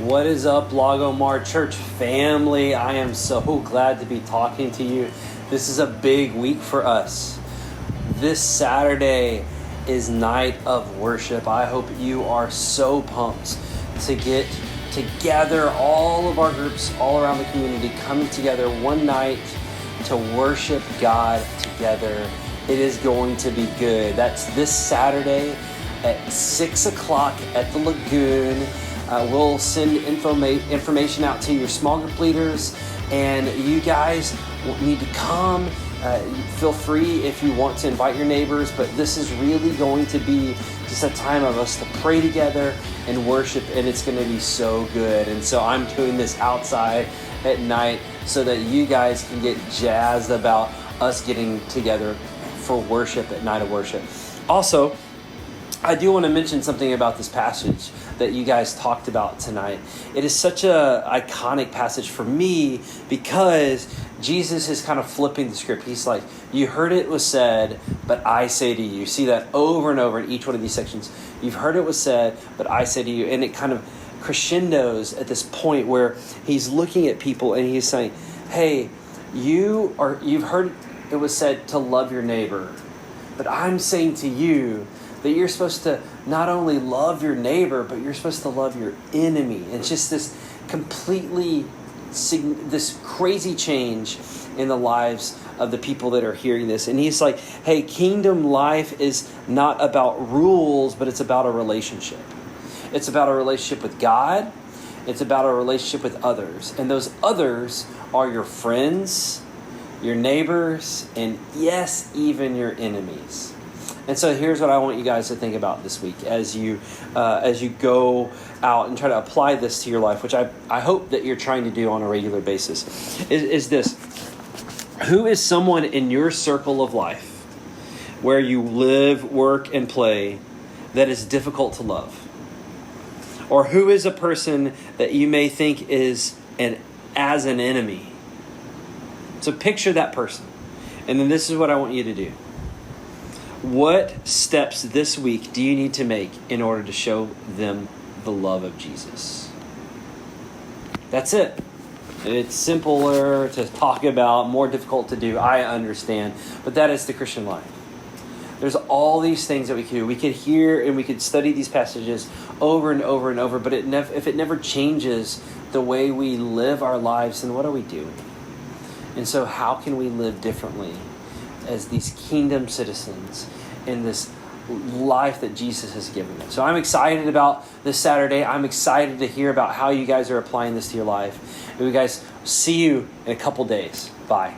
What is up, Lagomar Church family? I am so glad to be talking to you. This is a big week for us. This Saturday is night of worship. I hope you are so pumped to get together, all of our groups all around the community coming together one night to worship God together. It is going to be good. That's this Saturday at 6 o'clock at the Lagoon. We'll send information out to your small group leaders, and you guys need to come. Feel free if you want to invite your neighbors, but this is really going to be just a time of us to pray together and worship, and it's going to be so good. And so I'm doing this outside at night so that you guys can get jazzed about us getting together for worship at Night of Worship. Also, I do want to mention something about this passage that you guys talked about tonight. It is such a iconic passage for me because Jesus is kind of flipping the script. He's like, you heard it was said, but I say to you. You see that over and over in each one of these sections. You've heard it was said, but I say to you. And it kind of crescendos at this point where he's looking at people and he's saying, hey, you've heard it was said to love your neighbor, but I'm saying to you that you're supposed to not only love your neighbor, but you're supposed to love your enemy. It's just this this crazy change in the lives of the people that are hearing this. And he's like, hey, kingdom life is not about rules, but it's about a relationship. It's about a relationship with God. It's about a relationship with others. And those others are your friends, your neighbors, and yes, even your enemies. And so here's what I want you guys to think about this week as you go out and try to apply this to your life, which I hope that you're trying to do on a regular basis, is this. Who is someone in your circle of life where you live, work, and play that is difficult to love? Or who is a person that you may think is as an enemy? So picture that person. And then this is what I want you to do. What steps this week do you need to make in order to show them the love of Jesus? That's it. It's simpler to talk about, more difficult to do. I understand. But that is the Christian life. There's all these things that we can do. We could hear and we could study these passages over and over and over, but if it never changes the way we live our lives, then what are we doing? And so how can we live differently as these kingdom citizens in this life that Jesus has given us? So I'm excited about this Saturday. I'm excited to hear about how you guys are applying this to your life. And we guys see you in a couple days. Bye.